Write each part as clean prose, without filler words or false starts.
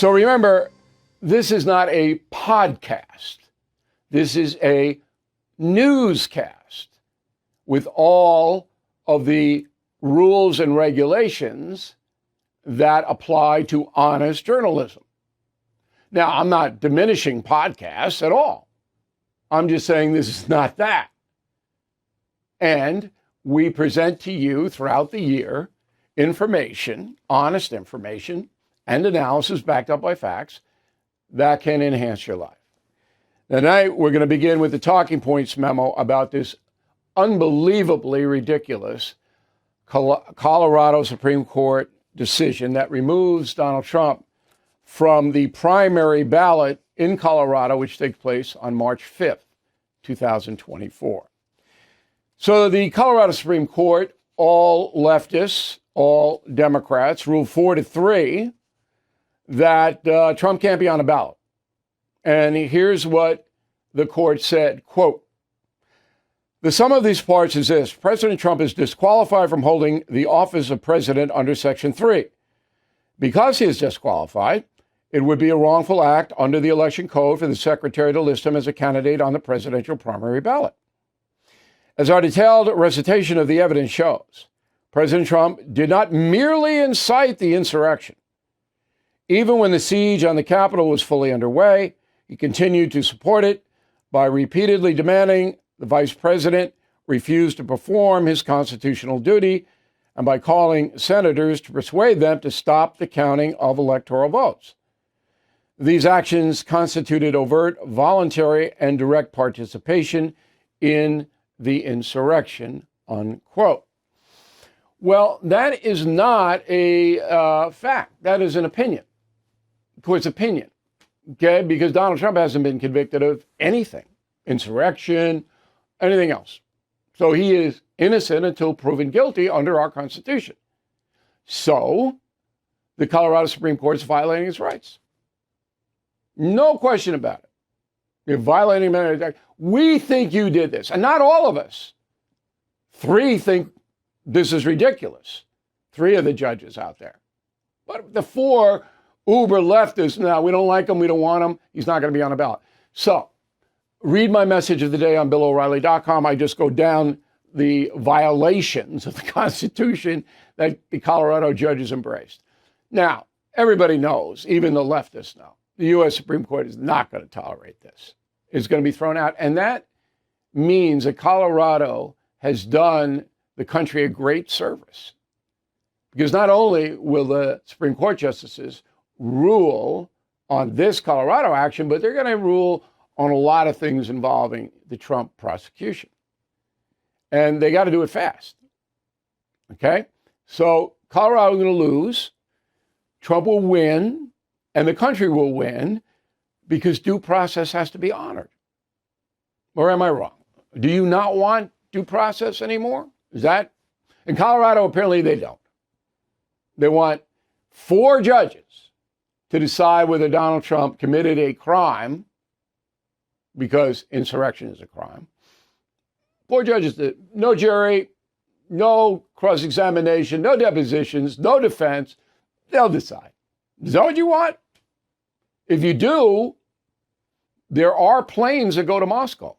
So remember, this is not a podcast. This is a newscast with all of the rules and regulations that apply to honest journalism. Now, I'm not diminishing podcasts at all. I'm just saying this is not that. And we present to you throughout the year information, honest information, and analysis backed up by facts that can enhance your life. Tonight, we're going to begin with the talking points memo about this unbelievably ridiculous Colorado Supreme Court decision that removes Donald Trump from the primary ballot in Colorado, which takes place on March 5th, 2024. So the Colorado Supreme Court, all leftists, all Democrats, ruled 4-3 that Trump can't be on a ballot. And here's what the court said, quote, "The sum of these parts is this. President Trump is disqualified from holding the office of president under Section 3. Because he is disqualified, it would be a wrongful act under the election code for the secretary to list him as a candidate on the presidential primary ballot. As our detailed recitation of the evidence shows, President Trump did not merely incite the insurrection. Even when the siege on the Capitol was fully underway, he continued to support it by repeatedly demanding the vice president refuse to perform his constitutional duty and by calling senators to persuade them to stop the counting of electoral votes. These actions constituted overt, voluntary, and direct participation in the insurrection," unquote. Well, that is not a fact. That is an opinion. Court's opinion, okay? Because Donald Trump hasn't been convicted of anything, insurrection, anything else. So he is innocent until proven guilty under our Constitution. So the Colorado Supreme Court is violating his rights. No question about it. You're violating him. We think you did this. And not all of us. 3 think this is ridiculous. 3 of the judges out there. But the 4 uber leftists, no, we don't like him, we don't want him, he's not going to be on a ballot. So read my message of the day on BillO'Reilly.com. I just go down the violations of the Constitution that the Colorado judges embraced. Now, everybody knows, even the leftists know, the U.S. Supreme Court is not going to tolerate this. It's going to be thrown out. And that means that Colorado has done the country a great service. Because not only will the Supreme Court justices rule on this Colorado action, but they're going to rule on a lot of things involving the Trump prosecution. And they got to do it fast. Okay? So Colorado is going to lose, Trump will win, and the country will win because due process has to be honored. Or am I wrong? Do you not want due process anymore? Is that? In Colorado, apparently they don't. They want 4 judges to decide whether Donald Trump committed a crime, because insurrection is a crime. 4 judges, no jury, no cross-examination, no depositions, no defense. They'll decide. Is that what you want? If you do, there are planes that go to Moscow.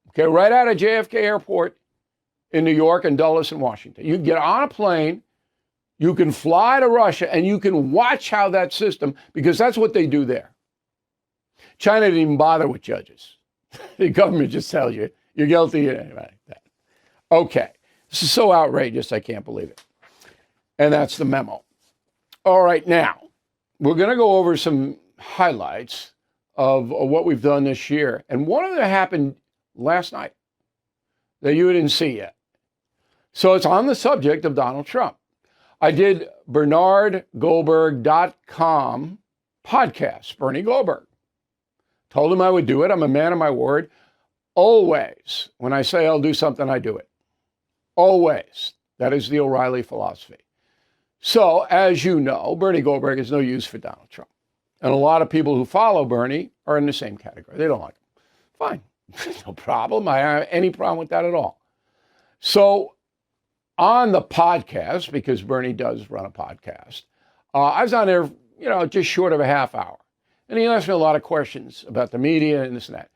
Okay, right out of JFK Airport in New York and Dulles and Washington. You can get on a plane, you can fly to Russia, and you can watch how that system, because that's what they do there. China didn't even bother with judges. The government just tells you, you're guilty, and like that. Okay, this is so outrageous, I can't believe it. And that's the memo. All right, now, we're going to go over some highlights of what we've done this year. And one of them happened last night that you didn't see yet. So it's on the subject of Donald Trump. I did BernardGoldberg.com podcast, Bernie Goldberg. Told him I would do it. I'm a man of my word. Always, when I say I'll do something, I do it. Always. That is the O'Reilly philosophy. So, as you know, Bernie Goldberg is no use for Donald Trump. And a lot of people who follow Bernie are in the same category. They don't like him. Fine. No problem. I don't have any problem with that at all. So, on the podcast, because Bernie does run a podcast, I was on there just short of a half hour. And he asked me a lot of questions about the media and this and that.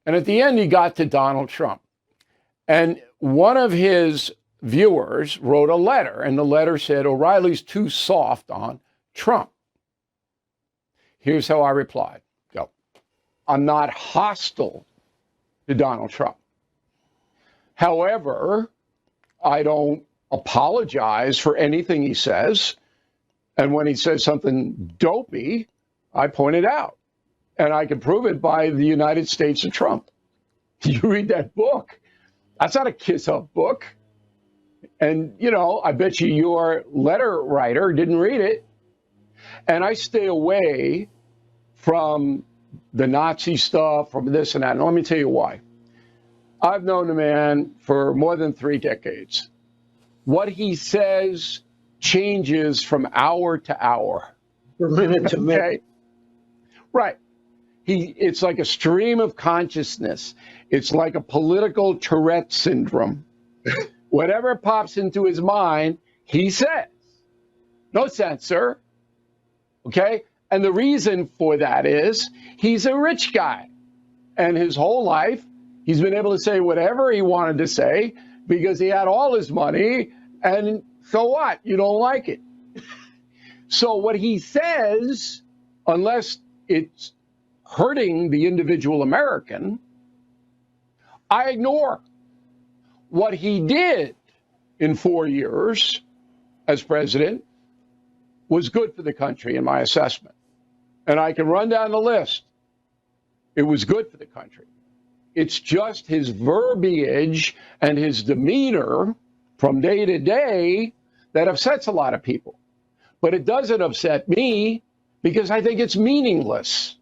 And at the end, he got to Donald Trump. And one of his viewers wrote a letter, and the letter said, O'Reilly's too soft on Trump. Here's how I replied. Go. I'm not hostile to Donald Trump. However, I don't apologize for anything he says. And when he says something dopey, I point it out. And I can prove it by the United States of Trump. You read that book. That's not a kiss-up book. And, I bet you your letter writer didn't read it. And I stay away from the Nazi stuff, from this and that. And let me tell you why. I've known the man for more than 3 decades. What he says changes from hour to hour. From minute to minute. Okay? Right. It's like a stream of consciousness. It's like a political Tourette syndrome. Whatever pops into his mind, he says. No censor. Okay? And the reason for that is he's a rich guy. And his whole life, he's been able to say whatever he wanted to say because he had all his money. And so what? You don't like it. So what he says, unless it's hurting the individual American, I ignore. What he did in 4 years as president was good for the country in my assessment. And I can run down the list. It was good for the country. It's just his verbiage and his demeanor from day to day that upsets a lot of people. But it doesn't upset me because I think it's meaningless.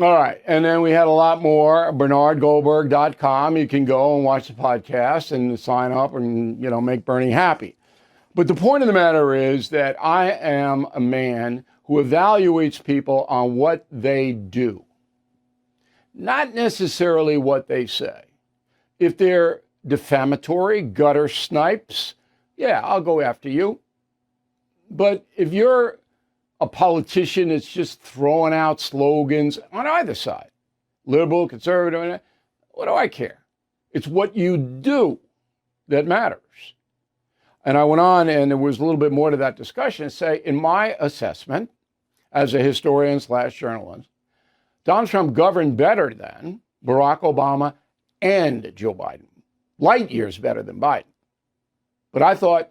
All right. And then we had a lot more. BernardGoldberg.com. You can go and watch the podcast and sign up and, make Bernie happy. But the point of the matter is that I am a man who evaluates people on what they do, not necessarily what they say. If they're defamatory, gutter snipes, yeah, I'll go after you. But if you're a politician that's just throwing out slogans on either side, liberal, conservative, what do I care? It's what you do that matters. And I went on, and there was a little bit more to that discussion, say, in my assessment, as a historian / journalist, Donald Trump governed better than Barack Obama and Joe Biden. Light years better than Biden. But I thought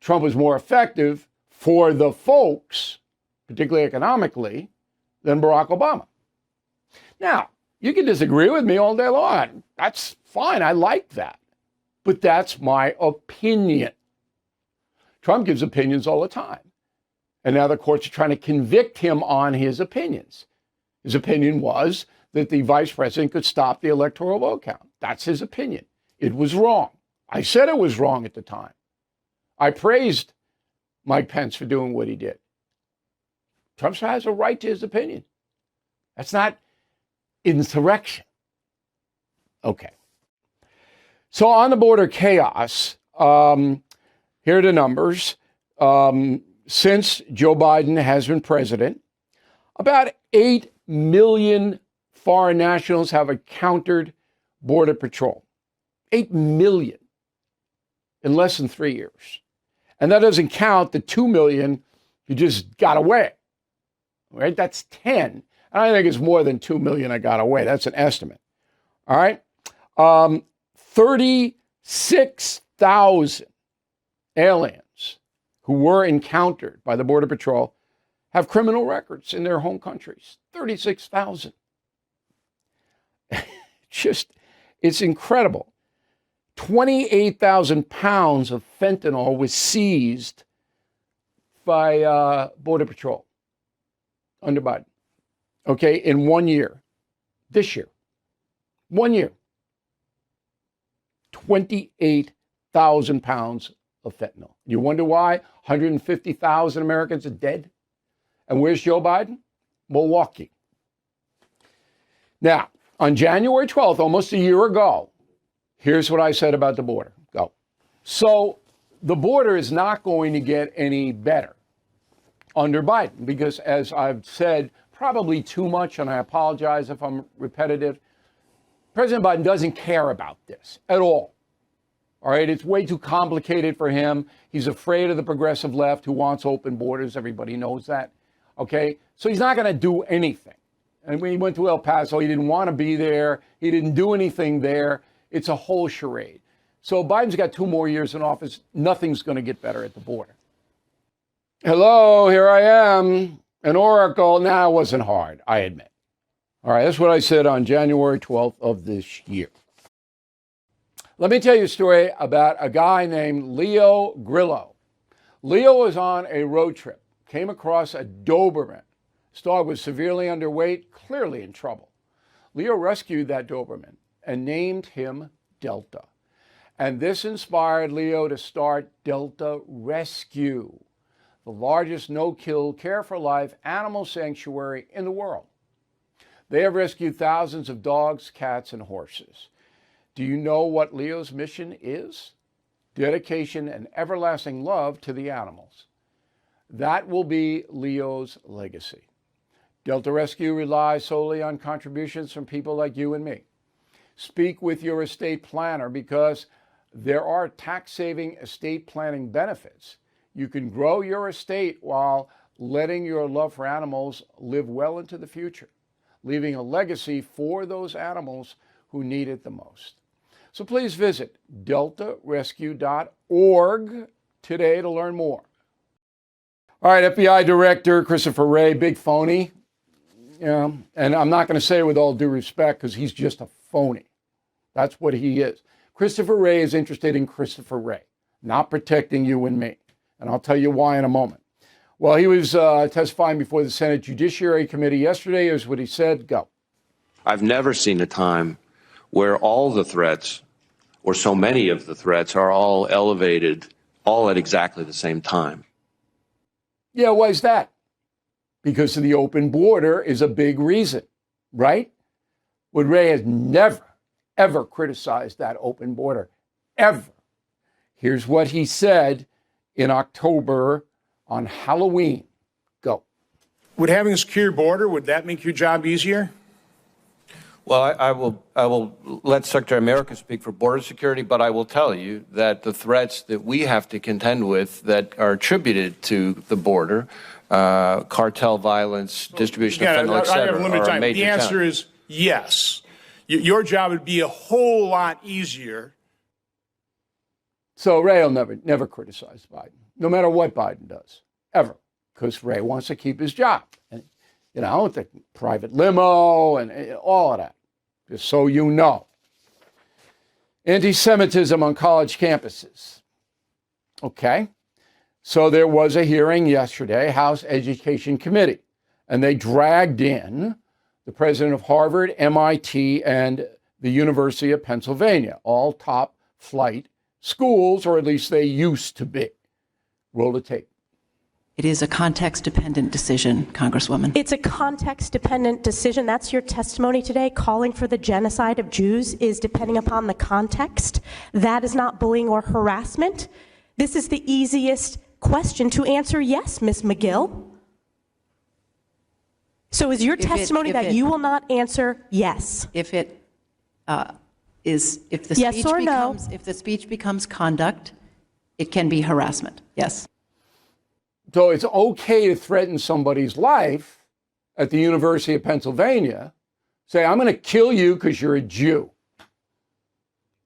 Trump was more effective for the folks, particularly economically, than Barack Obama. Now, you can disagree with me all day long. That's fine. I like that. But that's my opinion. Trump gives opinions all the time. And now the courts are trying to convict him on his opinions. His opinion was that the vice president could stop the electoral vote count. That's his opinion. It was wrong. I said it was wrong at the time. I praised Mike Pence for doing what he did. Trump has a right to his opinion. That's not insurrection. Okay. So on the border chaos, here are the numbers. Since Joe Biden has been president, about 8 million foreign nationals have encountered Border Patrol. 8 million in less than 3 years. And that doesn't count the 2 million who just got away. Right? That's 10. I think it's more than 2 million that got away. That's an estimate. All right. 36,000 aliens who were encountered by the Border Patrol have criminal records in their home countries. 36,000. It's incredible. 28,000 pounds of fentanyl was seized by Border Patrol under Biden. Okay, in 1 year. This year. 1 year. 28,000 pounds of fentanyl. You wonder why 150,000 Americans are dead? And where's Joe Biden? Milwaukee. Now, on January 12th, almost a year ago, here's what I said about the border. Go. So the border is not going to get any better. under Biden. Because as I've said, probably too much, and I apologize if I'm repetitive, President Biden doesn't care about this at all. All right, it's way too complicated for him. He's afraid of the progressive left who wants open borders. Everybody knows that. Okay, so he's not going to do anything. And when he went to El Paso, he didn't want to be there. He didn't do anything there. It's a whole charade. So Biden's got 2 more years in office. Nothing's going to get better at the border. Hello, here I am. An oracle. Now, it wasn't hard, I admit. All right, that's what I said on January 12th of this year. Let me tell you a story about a guy named Leo Grillo. Leo was on a road trip, came across a Doberman. His dog was severely underweight, clearly in trouble. Leo rescued that Doberman and named him Delta. And this inspired Leo to start Delta Rescue, the largest no-kill, care-for-life animal sanctuary in the world. They have rescued thousands of dogs, cats, and horses. Do you know what Leo's mission is? Dedication and everlasting love to the animals. That will be Leo's legacy. Delta Rescue relies solely on contributions from people like you and me. Speak with your estate planner because there are tax-saving estate planning benefits. You can grow your estate while letting your love for animals live well into the future, leaving a legacy for those animals who need it the most. So please visit deltarescue.org today to learn more. All right, FBI Director Christopher Wray, big phony. Yeah, and I'm not going to say it with all due respect because he's just a phony. That's what he is. Christopher Wray is interested in Christopher Wray, not protecting you and me. And I'll tell you why in a moment. Well, he was testifying before the Senate Judiciary Committee yesterday. Here's what he said. Go. I've never seen a time where all the threats, or so many of the threats, are all elevated, all at exactly the same time. Yeah, why is that? Because of the open border is a big reason, right? But Wray has never, ever criticized that open border, ever. Here's what he said in October on Halloween. Go. Would having a secure border, would that make your job easier? Well, I will let Secretary America speak for border security, but I will tell you that the threats that we have to contend with that are attributed to the border, cartel violence, distribution of fentanyl, et cetera, are a major The answer is yes. Your job would be a whole lot easier. So Wray will never criticize Biden, no matter what Biden does, ever, because Wray wants to keep his job. And, you know, the private limo and all of that, just so you know. Anti-Semitism on college campuses. Okay. So there was a hearing yesterday, House Education Committee, and they dragged in the president of Harvard, MIT, and the University of Pennsylvania, all top flight schools, or at least they used to be. Roll the tape. It is a context-dependent decision, Congresswoman. It's a context-dependent decision. That's your testimony today. Calling for the genocide of Jews is depending upon the context. That is not bullying or harassment. This is the easiest question to answer yes, Ms. McGill. So is your testimony that you will not answer yes? If it if the yes speech or becomes no? if the speech becomes conduct, it can be harassment. Yes. So it's okay to threaten somebody's life at the University of Pennsylvania, say, I'm going to kill you because you're a Jew.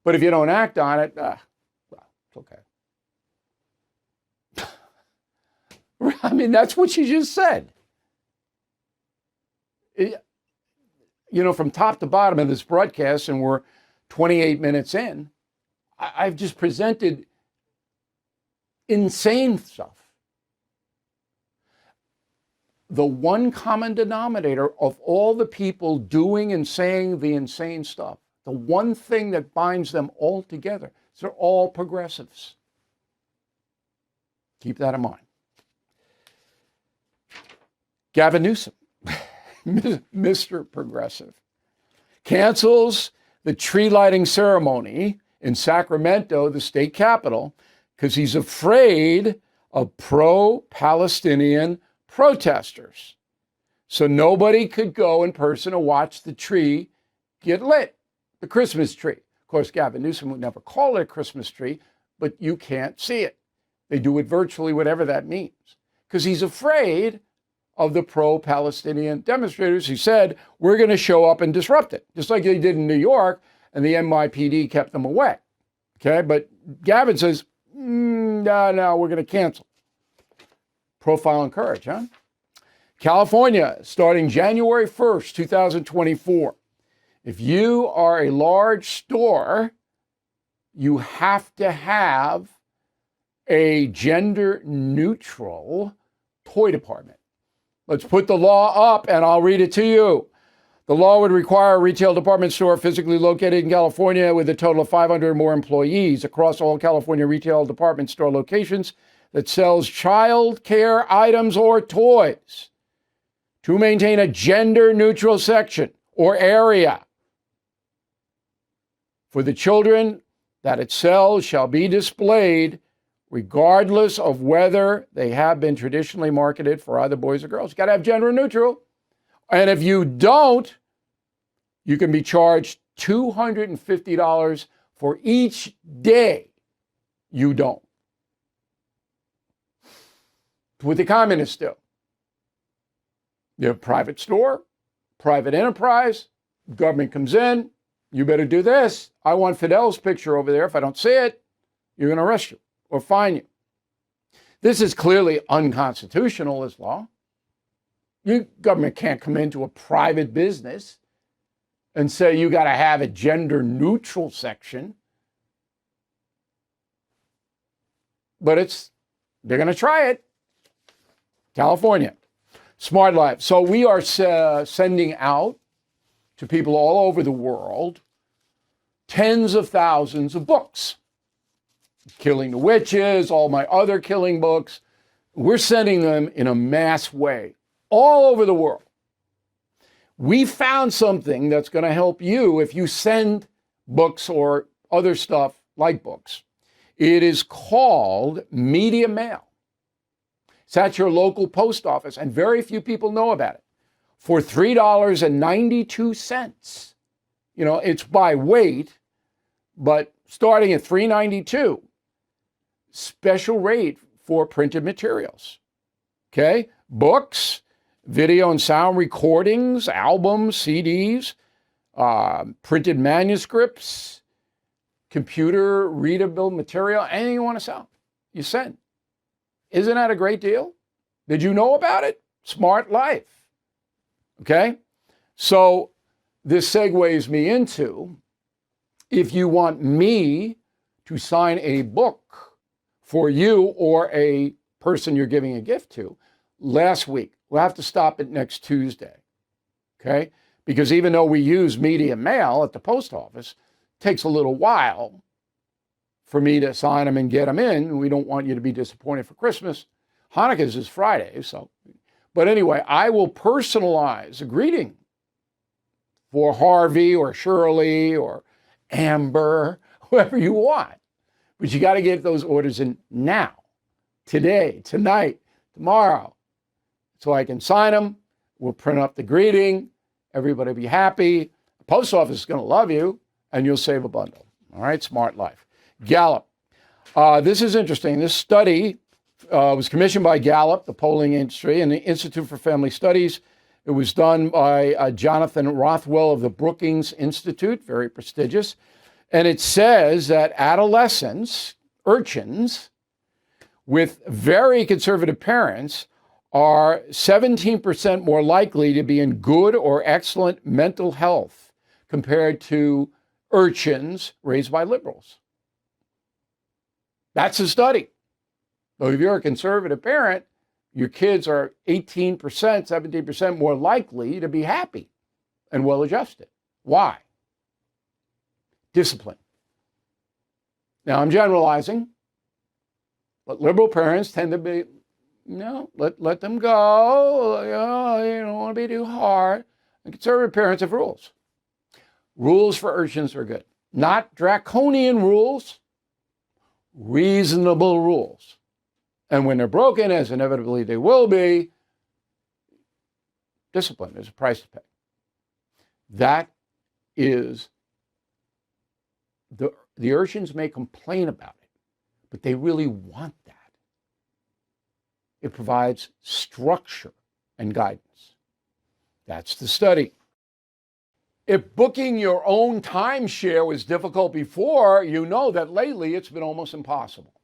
But if you don't act on it, well, it's okay. I mean, that's what you just said. You know, from top to bottom of this broadcast, and we're 28 minutes in, I've just presented insane stuff. The one common denominator of all the people doing and saying the insane stuff, the one thing that binds them all together, is they're all progressives. Keep that in mind. Gavin Newsom, Mr. Progressive, cancels the tree lighting ceremony in Sacramento, the state capital, because he's afraid of pro-Palestinian protesters. So nobody could go in person and watch the tree get lit, the Christmas tree. Of course, Gavin Newsom would never call it a Christmas tree, but you can't see it. They do it virtually, whatever that means, because he's afraid of the pro-Palestinian demonstrators who said, we're going to show up and disrupt it, just like they did in New York, and the NYPD kept them away. Okay, but Gavin says, no, we're going to cancel. Profile and courage, huh? California, starting January 1st, 2024. If you are a large store, you have to have a gender-neutral toy department. Let's put the law up and I'll read it to you. The law would require a retail department store physically located in California with a total of 500 or more employees across all California retail department store locations that sells child care items or toys to maintain a gender-neutral section or area for the children that it sells shall be displayed regardless of whether they have been traditionally marketed for either boys or girls. You got to have gender neutral. And if you don't, you can be charged $250 for each day you don't. It's what the communists do. You have a private store, private enterprise, government comes in, you better do this. I want Fidel's picture over there. If I don't see it, you're going to arrest you or fine you. This is clearly unconstitutional, this law. Government can't come into a private business and say you got to have a gender neutral section. But they're going to try it. California, Smart Life. So we are sending out to people all over the world tens of thousands of books. Killing the Witches, all my other killing books. We're sending them in a mass way all over the world. We found something that's going to help you if you send books or other stuff like books. It is called Media Mail. It's at your local post office, and very few people know about it. For $3.92. You know, it's by weight, but starting at $3.92. Special rate for printed materials. Okay? Books, video and sound recordings, albums, CDs, printed manuscripts, computer readable material, anything you want to sell, you send. Isn't that a great deal? Did you know about it? Smart Life. Okay? So this segues me into, if you want me to sign a book for you or a person you're giving a gift to, last week, we'll have to stop it next Tuesday. Okay? Because even though we use Media Mail at the post office, it takes a little while for me to sign them and get them in. We don't want you to be disappointed for Christmas. Hanukkah's is Friday, so. But anyway, I will personalize a greeting for Harvey or Shirley or Amber, whoever you want. But you got to get those orders in now, today, tonight, tomorrow, so I can sign them. We'll print up the greeting. Everybody will be happy. The post office is going to love you, and you'll save a bundle. All right, Smart Life. Gallup. This is interesting. This study was commissioned by Gallup, the polling industry, and the Institute for Family Studies. It was done by Jonathan Rothwell of the Brookings Institute, very prestigious. And it says that adolescents, urchins, with very conservative parents are 17% more likely to be in good or excellent mental health compared to urchins raised by liberals. That's a study. So if you're a conservative parent, your kids are 18%, 17% more likely to be happy and well-adjusted. Why? Discipline. Now, I'm generalizing, but liberal parents tend to be, let them go. You don't want to be too hard. And conservative parents have rules. Rules for urchins are good. Not draconian rules, reasonable rules. And when they're broken, as inevitably they will be, Discipline is a price to pay. That is, the urchins may complain about it, but they really want that. It provides structure and guidance. That's the study. If booking your own timeshare was difficult before, you know that lately it's been almost impossible.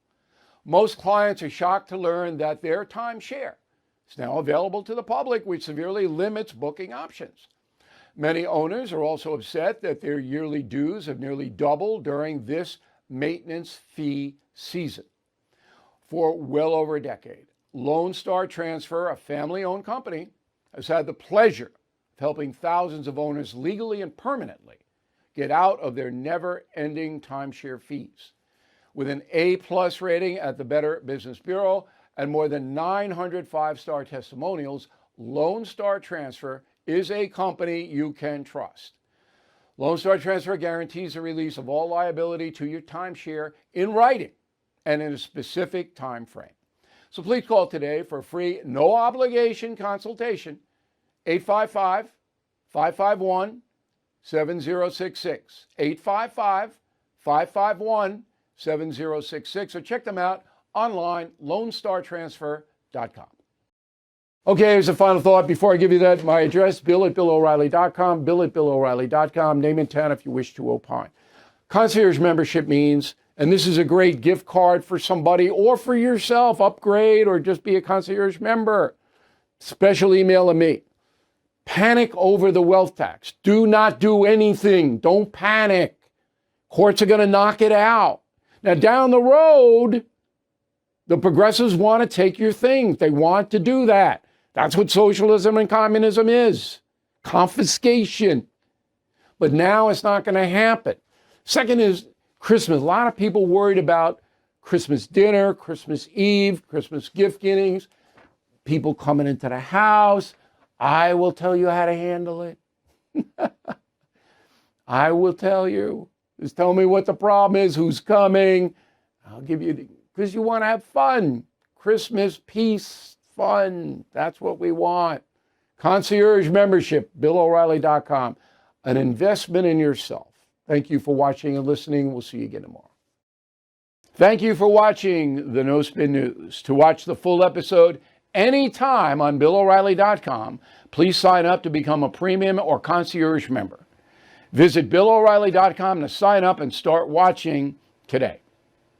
Most clients are shocked to learn that their timeshare is now available to the public, which severely limits booking options. Many owners are also upset that their yearly dues have nearly doubled during this maintenance fee season. For well over a decade, Lone Star Transfer, a family-owned company, has had the pleasure of helping thousands of owners legally and permanently get out of their never-ending timeshare fees. With an A-plus rating at the Better Business Bureau and more than 900 five-star testimonials, Lone Star Transfer is a company you can trust. Lone Star Transfer guarantees the release of all liability to your timeshare in writing and in a specific time frame. So please call today for a free, no-obligation consultation, 855-551-7066, 855-551-7066, or check them out online, lonestartransfer.com. Okay, here's a final thought. Before I give you that, my address, bill@BillO'Reilly.com, bill@BillO'Reilly.com, name and town if you wish to opine. Concierge membership means, and this is a great gift card for somebody or for yourself, upgrade or just be a concierge member. Special email to me. Panic over the wealth tax. Do not do anything. Don't panic. Courts are going to knock it out. Now, down the road, the progressives want to take your things. They want to do that. That's what socialism and communism is. Confiscation. But now it's not going to happen. Second is Christmas. A lot of people worried about Christmas dinner, Christmas Eve, Christmas gift givings, people coming into the house. I will tell you how to handle it. I will tell you. Just tell me what the problem is, who's coming. I'll give you, because you want to have fun. Christmas, peace, fun. That's what we want. Concierge membership, BillO'Reilly.com. An investment in yourself. Thank you for watching and listening. We'll see you again tomorrow. Thank you for watching the No Spin News. To watch the full episode anytime on BillO'Reilly.com, please sign up to become a premium or concierge member. Visit BillO'Reilly.com to sign up and start watching today.